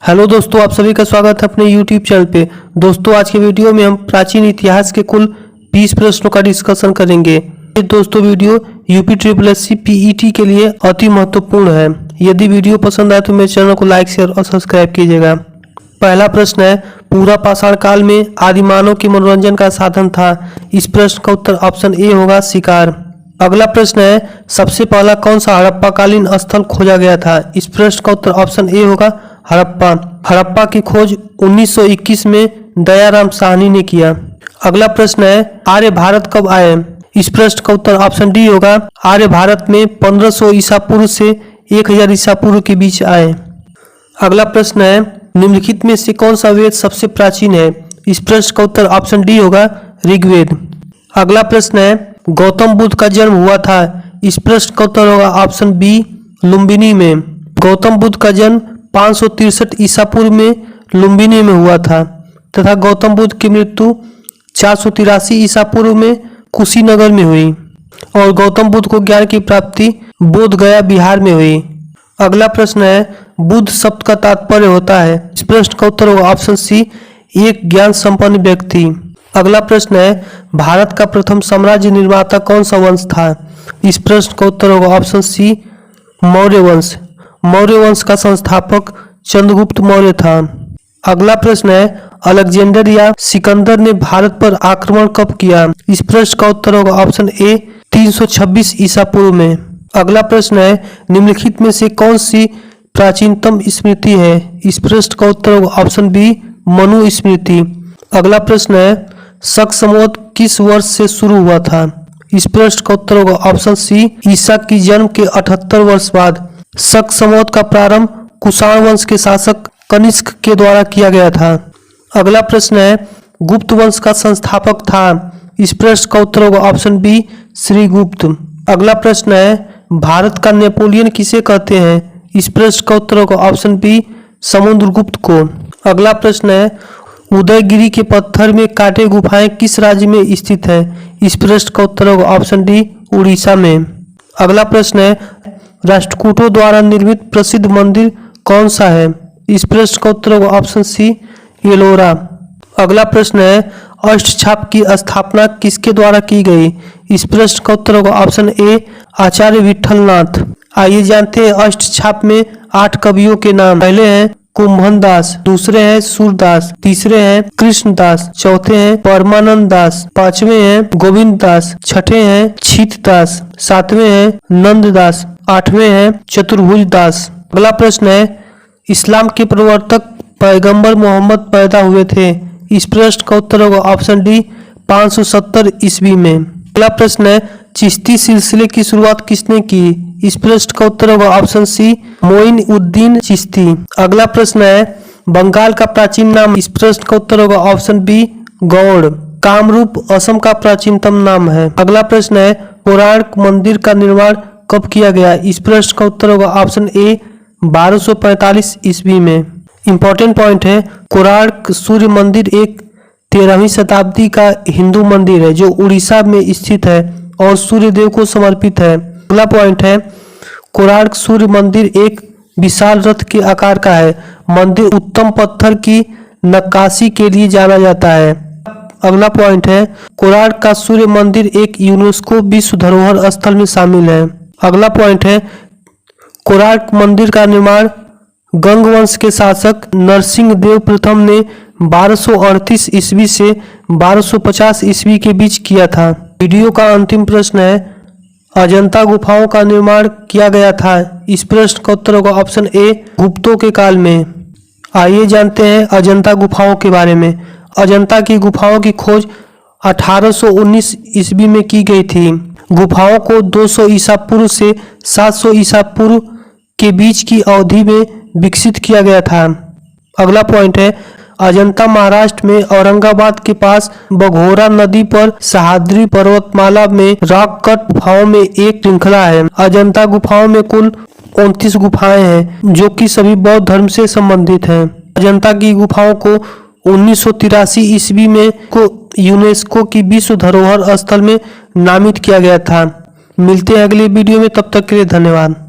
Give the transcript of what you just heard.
Hello दोस्तों, आप सभी का स्वागत है अपने YouTube चैनल पे। दोस्तों, आज के वीडियो में हम प्राचीन इतिहास के कुल 20 प्रश्नों का डिस्कशन करेंगे। ये दोस्तों वीडियो UPSSC PET के लिए अति महत्वपूर्ण है। यदि वीडियो पसंद आए तो मेरे चैनल को लाइक, शेयर और सब्सक्राइब कीजिएगा। पहला प्रश्न है, पूरा पाषाण काल में आदिमानव के मनोरंजन का साधन था। इस प्रश्न का उत्तर ऑप्शन ए होगा शिकार। अगला प्रश्न है, सबसे पहला कौन सा हड़प्पाकालीन स्थल खोजा गया था। इस प्रश्न का उत्तर ऑप्शन ए होगा हड़प्पा। हड़प्पा की खोज 1921 में दयाराम साहनी ने किया। अगला प्रश्न है, आर्य भारत कब आए। इस प्रश्न का उत्तर ऑप्शन डी होगा आर्य भारत में 1500 ईसा पूर्व से 1000 ईसा पूर्व के बीच आए। अगला प्रश्न है, निम्नलिखित में से कौन सा वेद सबसे प्राचीन है। इस प्रश्न का उत्तर ऑप्शन डी होगा ऋग्वेद। अगला प्रश्न है, गौतम बुद्ध का जन्म हुआ था। इस प्रश्न का उत्तर होगा ऑप्शन बी लुम्बिनी में। गौतम बुद्ध का जन्म 563 ईसा पूर्व में लुम्बिनी में हुआ था तथा गौतम बुद्ध की मृत्यु 483 ईसा पूर्व में कुशीनगर में हुई और गौतम बुद्ध को ज्ञान की प्राप्ति बोध गया बिहार में हुई। अगला प्रश्न है, बुद्ध शब्द का तात्पर्य होता है। इस प्रश्न का उत्तर होगा ऑप्शन सी एक ज्ञान संपन्न व्यक्ति। अगला प्रश्न है, भारत का प्रथम साम्राज्य निर्माता कौन सा वंश था। इस प्रश्न का उत्तर होगा ऑप्शन सी मौर्य वंश। मौर्य वंश का संस्थापक चंद्रगुप्त मौर्य था। अगला प्रश्न है, अलेक्जेंडर या सिकंदर ने भारत पर आक्रमण कब किया। इस प्रश्न का उत्तर होगा ऑप्शन ए 326 ईसा पूर्व में। अगला प्रश्न है, निम्नलिखित में से कौन सी प्राचीनतम स्मृति है। इस प्रश्न का उत्तर होगा ऑप्शन बी मनु स्मृति। अगला प्रश्न है, शक संवत किस वर्ष से शुरू हुआ था। इस प्रश्न का उत्तर होगा ऑप्शन सी ईसा की जन्म के 78 वर्ष बाद। शक संवत का प्रारंभ कुषाण वंश के शासक कनिष्क के द्वारा किया गया था। अगला प्रश्न है, गुप्त वंश का संस्थापक था। इस प्रश्न का उत्तर होगा ऑप्शन बी श्रीगुप्त। अगला प्रश्न है, भारत का नेपोलियन किसे कहते हैं। इस प्रश्न का उत्तर होगा ऑप्शन बी समुद्रगुप्त को। अगला प्रश्न है, उदयगिरी के पत्थर में काटे गुफाएं किस राज्य में स्थित है। इस प्रश्न का उत्तर होगा ऑप्शन डी उड़ीसा में। अगला प्रश्न है, राष्ट्रकूटों द्वारा निर्मित प्रसिद्ध मंदिर कौन सा है। इस प्रश्न का उत्तर होगा ऑप्शन सी एलोरा। अगला प्रश्न है, अष्टछाप की स्थापना किसके द्वारा की गई। इस प्रश्न का उत्तर होगा ऑप्शन ए आचार्य विठलनाथ। आइए जानते हैं अष्टछाप में 8 कवियों के नाम। पहले हैं कुंभन दास, दूसरे हैं सूरदास, तीसरे हैं कृष्णदास, चौथे हैं परमानंद दास, पांचवें हैं गोविंद दास, छठे हैं छीत दास, सातवें हैं नंद दास, आठवें हैं चतुर्भुज दास। अगला प्रश्न है, इस्लाम के प्रवर्तक पैगंबर मोहम्मद पैदा हुए थे। इस प्रश्न का उत्तर होगा ऑप्शन डी 570 ईस्वी में। अगला प्रश्न है, चिश्ती सिलसिले की शुरुआत किसने की। इस प्रश्न का उत्तर होगा ऑप्शन सी मोइन उद्दीन चिश्ती। अगला प्रश्न है, बंगाल का प्राचीन नाम। इस प्रश्न का उत्तर होगा ऑप्शन बी गौड़। कामरूप असम का प्राचीनतम नाम है। अगला प्रश्न है, कोणार्क मंदिर का निर्माण कब किया गया। इस प्रश्न का उत्तर होगा ऑप्शन ए 1245 ईस्वी में। इंपॉर्टेंट पॉइंट है, कोणार्क सूर्य मंदिर एक 13वीं शताब्दी का हिंदू मंदिर है जो उड़ीसा में स्थित है और सूर्य देव को समर्पित है। अगला पॉइंट है, कोणार्क सूर्य मंदिर एक विशाल रथ के आकार का है। मंदिर उत्तम पत्थर की नक्काशी के लिए जाना जाता है। अगला पॉइंट है, कोणार्क का सूर्य मंदिर एक यूनेस्को विश्व धरोहर स्थल में शामिल है। अगला पॉइंट है, कोणार्क मंदिर का निर्माण गंग वंश के शासक नरसिंह देव प्रथम ने 1238 ईस्वी से 1250 ईस्वी के बीच किया था। वीडियो का अंतिम प्रश्न है, अजंता गुफाओं का निर्माण किया गया था। इस प्रश्न का उत्तर होगा ऑप्शन ए गुप्तों के काल में। आइए जानते हैं अजंता गुफाओं के बारे में। अजंता की गुफाओं की खोज 1819 ईस्वी में की गई थी। गुफाओं को 200 ईसा पूर्व से 700 ईसा पूर्व के बीच की अवधि में विकसित किया गया था। अगला पॉइंट है, अजंता महाराष्ट्र में औरंगाबाद के पास बघोरा नदी पर सह्याद्री पर्वतमाला में रॉक कट गुफाओं में एक श्रृंखला है। अजंता गुफाओं में कुल 29 गुफाएं हैं जो कि सभी बौद्ध धर्म से संबंधित हैं। अजंता की गुफाओं को 1983 ईस्वी में यूनेस्को की विश्व धरोहर स्थल में नामित किया गया था। मिलते हैं अगले वीडियो में, तब तक के लिए धन्यवाद।